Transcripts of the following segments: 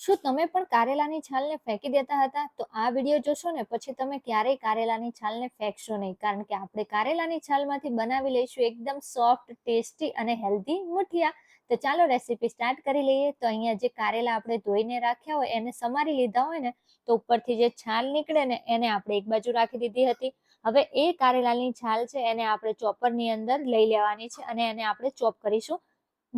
શું તમે પણ કારેલાની છાલને ફેંકી દેતા હતા? તો આ વિડીયો જોશો ને પછી તમે ક્યારેય કારેલાની છાલને ફેંકશો નહીં, કારણ કે આપણે કારેલાની છાલમાંથી બનાવી લઈશું એકદમ સોફ્ટ, ટેસ્ટી અને હેલ્ધી મુઠિયા. તો ચાલો રેસીપી સ્ટાર્ટ કરી લઈએ. તો અહીંયા જે કારેલા આપણે ધોઈને રાખ્યા હોય એને સમારી લીધા હોય ને, તો ઉપરથી જે છાલ નીકળે ને એને આપણે એક બાજુ રાખી દીધી હતી. હવે એ કારેલાની છાલ છે એને આપણે ચોપરની અંદર લઈ લેવાની છે અને એને આપણે ચોપ કરીશું.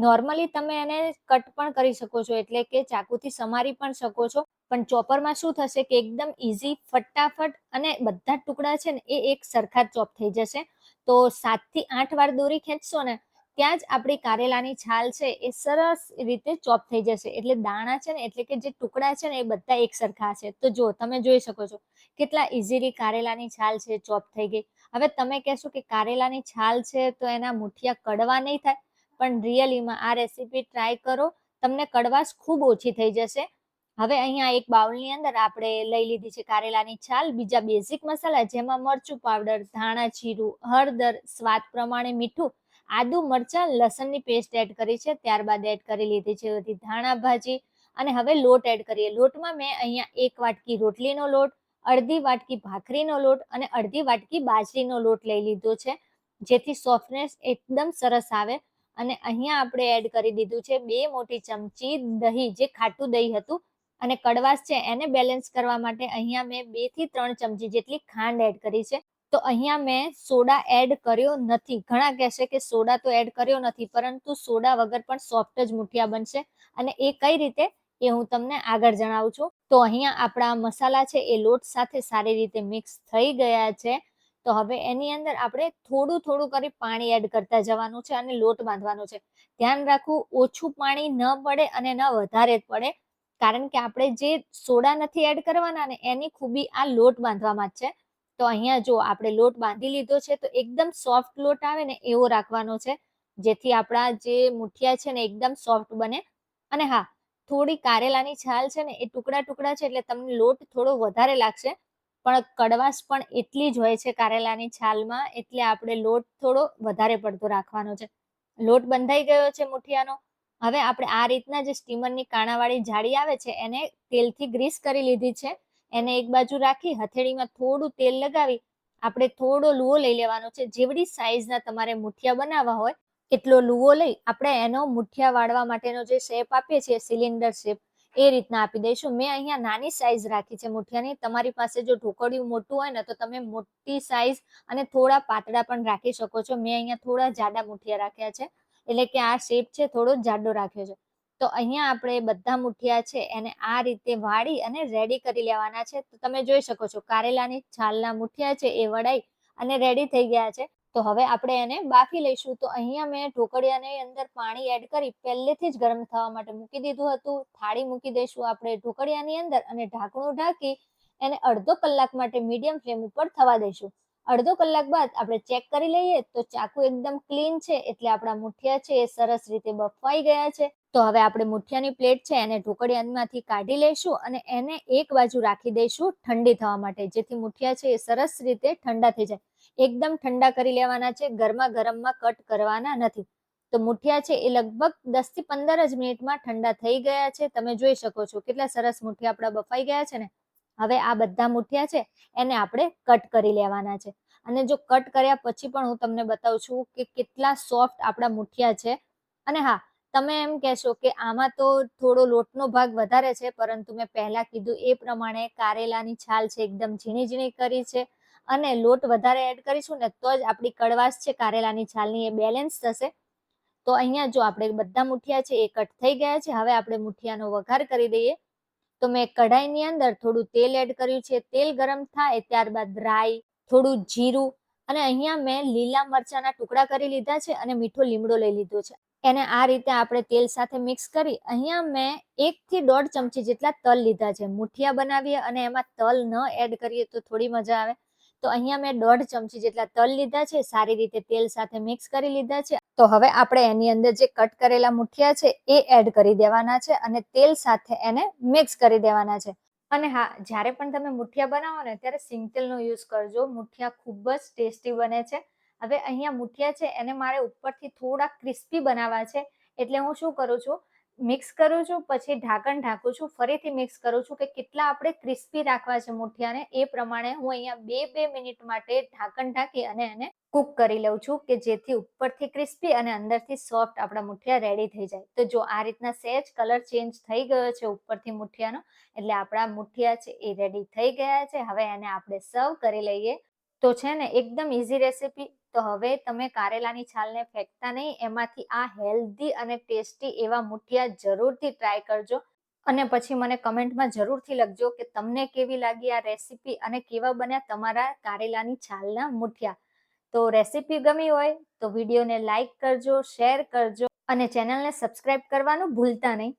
નોર્મલી તમે એને કટ પણ કરી શકો છો, એટલે કે ચાકુથી સમારી પણ શકો છો, પણ ચોપરમાં શું થશે કે એકદમ ઈઝી, ફટાફટ અને બધા ટુકડા છે ને એ એક સરખા ચોપ થઈ જશે. તો 7 થી 8 વાર દોરી ખેંચશો ને ત્યાં જ આપણી કારેલાની છાલ છે એ સરસ રીતે ચોપ થઈ જશે. એટલે દાણા છે ને, એટલે કે જે ટુકડા છે ને એ બધા એક સરખા છે. તો જો તમે જોઈ શકો છો કેટલા ઈઝીલી કારેલાની છાલ છે ચોપ થઈ ગઈ. હવે તમે કહેશો કે કારેલાની છાલ છે તો એના મુઠિયા કડવા નહીં થાય, પણ રિયલીમાં આ રેસીપી ટ્રાય કરો, તમને કડવાશ ખૂબ ઓછી થઈ જશે. હવે અહીંયા એક બાઉલની અંદર આપણે લઈ લીધી છે કારેલાની છાલ, બીજા બેઝિક મસાલા જેમાં મરચું પાવડર, ધાણા જીરું, હળદર, સ્વાદ પ્રમાણે મીઠું, આદુ મરચાં લસણની પેસ્ટ એડ કરી છે, ત્યારબાદ એડ કરી લીધી છે બધી ધાણા ભાજી. અને હવે લોટ એડ કરીએ. લોટમાં મેં અહીંયા 1 વાટકી રોટલીનો લોટ, અડધી વાટકી ભાખરીનો લોટ અને અડધી વાટકી બાજરીનો લોટ લઈ લીધો છે, જેથી સોફ્ટનેસ એકદમ સરસ આવે. અને અહીંયા આપણે એડ કરી દીધું છે 2 મોટી ચમચી દહીં, જે ખાટું દહીં હતું. અને કડવાશ છે એને બેલેન્સ કરવા માટે અહીંયા મેં 2 થી 3 ચમચી જેટલી ખાંડ એડ કરી છે. તો અહીંયા મેં સોડા એડ કર્યો નથી. ઘણા કહેશે કે સોડા તો એડ કર્યો નથી, પરંતુ સોડા વગર પણ સોફ્ટ જ મુઠિયા બનશે. અને એ કઈ રીતે એ હું તમને આગળ જણાવું છું. તો અહીંયા આપણા મસાલા છે એ લોટ સાથે સારી રીતે મિક્સ થઈ ગયા છે. તો હવે એની અંદર આપણે થોડું થોડું કરી પાણી એડ કરતા જવાનું છે અને લોટ બાંધવાનો છે. ધ્યાન રાખવું, ઓછું પાણી ન પડે અને ન વધારે પડે, કારણ કે આપણે જે સોડા નથી એડ કરવાના ને એની ખૂબી આ લોટ બાંધવામાં જ છે. તો અહીંયા જો આપણે લોટ બાંધી લીધો છે, તો એકદમ સોફ્ટ લોટ આવે ને એવો રાખવાનો છે, જેથી આપણા જે મુઠિયા છે ને એકદમ સોફ્ટ બને. અને હા, થોડી કારેલાની છાલ છે ને એ ટુકડા ટુકડા છે, એટલે તમને લોટ થોડો વધારે લાગશે, પણ કડવાશ પણ એટલી જ હોય છે કારેલાની છાલમાં, એટલે આપણે લોટ થોડો વધારે પડતો રાખવાનો છે. લોટ બંધાઈ ગયો છે મુઠિયાનો. હવે આપણે આ રીતના જે સ્ટીમરની કાણાવાળી જાળી આવે છે એને તેલથી ગ્રીસ કરી લીધી છે. એને એક બાજુ રાખી હથેળીમાં થોડું તેલ લગાવી આપણે થોડો લુઓ લઈ લેવાનો છે. જેવડી સાઈઝના તમારે મુઠિયા બનાવવા હોય એટલો લુઓ લઈ આપણે એનો મુઠિયા વાળવા માટેનો જે શેપ આપીએ છીએ, સિલિન્ડર શેપ, એ રીતના આપી દઈશું. મેં અહીંયા નાની સાઈઝ રાખી છે મુઠિયાની. તમારી પાસે જો ઢોકળિયું મોટું હોય ને તો તમે મોટી સાઈઝ અને થોડા પાતળા પણ રાખી શકો છો. મેં અહીંયા થોડા જાડા મુઠિયા રાખ્યા છે, એટલે કે આ શેપ છે થોડો જાડો રાખ્યો છે. તો અહીંયા આપણે બધા મુઠિયા છે એને આ રીતે વાળી અને રેડી કરી લેવાના છે. તો તમે જોઈ શકો છો કારેલાની છાલના મુઠિયા છે એ વડાઈ અને રેડી થઈ ગયા છે. તો હવે આપણે એને બાફી લઈશું. તો અહીંયા મેં ઢોકળિયાની અંદર પાણી એડ કરી પહેલેથી જ ગરમ થવા માટે મૂકી દીધું હતું. થાળી મૂકી દઈશું આપણે ઢોકળિયાની અંદર અને ઢાંકણું ઢાંકી એને અડધો કલાક માટે મીડિયમ ફ્લેમ ઉપર થવા દઈશું. અડધો કલાક બાદ આપણે ચેક કરી લઈએ તો ચાકુ એકદમ ક્લીન છે, એટલે આપણા મુઠિયા છે એ સરસ રીતે બફવાઈ ગયા છે. તો હવે આપણે મુઠિયાની પ્લેટ છે એને ઢોકળિયામાંથી કાઢી લઈશું અને એને એક બાજુ રાખી દઈશું ઠંડી થવા માટે, જેથી મુઠિયા છે એ સરસ રીતે ઠંડા થઈ જાય. એકદમ ઠંડા કરી લેવાના છે, ગરમા ગરમમાં કટ કરવાના નથી. તો મુઠિયા છે એ લગભગ 10 થી 15 જ મિનિટમાં ઠંડા થઈ ગયા છે. તમે જોઈ શકો છો કેટલા સરસ મુઠિયા આપણા બફાઈ ગયા છે ને. હવે આ બધા મુઠિયા છે એને આપણે કટ કરી લેવાના છે. અને જો કટ કર્યા પછી પણ હું તમને બતાવું છું કે કેટલા સોફ્ટ આપણા મુઠિયા છે. અને હા, તમે એમ કહેશો કે આમાં તો થોડો લોટનો ભાગ વધારે છે, પરંતુ મેં પહેલા કીધું એ પ્રમાણે કારેલાની છાલ છે એકદમ ઝીણી ઝીણી કરી છે અને લોટ વધારે એડ કરીશું ને તો જ આપણી કડવાશ છે કારેલાની છાલની એ બેલેન્સ થશે. તો અહીંયા જો આપણે બધા મુઠિયા છે એ કટ થઈ ગયા છે. હવે આપણે મુઠિયાનો વઘાર કરી દઈએ. તો મેં કઢાઈની અંદર થોડું તેલ એડ કર્યું છે. તેલ ગરમ થાય ત્યારબાદ રાઈ, થોડું જીરું અને અહીંયા મેં લીલા મરચાના ટુકડા કરી લીધા છે અને મીઠો લીમડો લઈ લીધો છે. એને આ રીતે આપણે તેલ સાથે મિક્સ કરી અહીંયા મેં 1 થી 1.5 ચમચી જેટલા તલ લીધા છે. મુઠિયા બનાવીએ અને એમાં તલ ન એડ કરીએ તો થોડી મજા આવે. તો અહીંયા મેં 1.5 ચમચી જેટલા તલ લીધા છે, સારી રીતે તેલ સાથે મિક્સ કરી લીધા છે. તો હવે આપણે એની અંદર જે કટ કરેલા મુઠિયા છે એ એડ કરી દેવાના છે અને તેલ સાથે એને મિક્સ કરી દેવાના છે. અને હા, જ્યારે પણ તમે મુઠિયા બનાવો ને ત્યારે સિંગ તેલનો યુઝ કરજો. મુઠિયા ખૂબ જ ટેસ્ટી બને છે. હવે અહીંયા મુઠિયા છે એને મારે ઉપરથી થોડા ક્રિસ્પી બનાવવા છે, એટલે હું શું કરું છું, મિક્સ કરું છું, પછી ઢાંકણ ઢાંકું છું, ફરીથી મિક્સ કરું છું કે કેટલા આપણે ક્રિસ્પી રાખવા છે મુઠિયાને એ પ્રમાણે હું અહીંયા 2 મિનિટ માટે ઢાંકણ ઢાંકી અને એને કુક કરી લઉં છું કે જેથી ઉપરથી ક્રિસ્પી અને અંદરથી સોફ્ટ આપણા મુઠિયા રેડી થઈ જાય. તો જો આ રીતના સહેજ કલર ચેન્જ થઈ ગયો છે ઉપરથી મુઠિયાનો, એટલે આપણા મુઠિયા છે એ રેડી થઈ ગયા છે. હવે એને આપણે સર્વ કરી લઈએ. તો છે ને એકદમ ઈઝી રેસીપી. તો હવે તમે કારેલાની છાલને ફેંકતા નહીં, એમાંથી આ હેલ્ધી અને ટેસ્ટી એવા મુઠિયા જરૂરથી ટ્રાય કરજો. અને પછી મને કમેન્ટમાં જરૂરથી લખજો કે તમને કેવી લાગી આ રેસીપી અને કેવા બન્યા તમારા કારેલાની છાલના મુઠિયા. તો રેસીપી ગમી હોય તો વિડીયોને લાઈક કરજો, શેર કરજો અને ચેનલને સબસ્ક્રાઇબ કરવાનું ભૂલતા નહીં.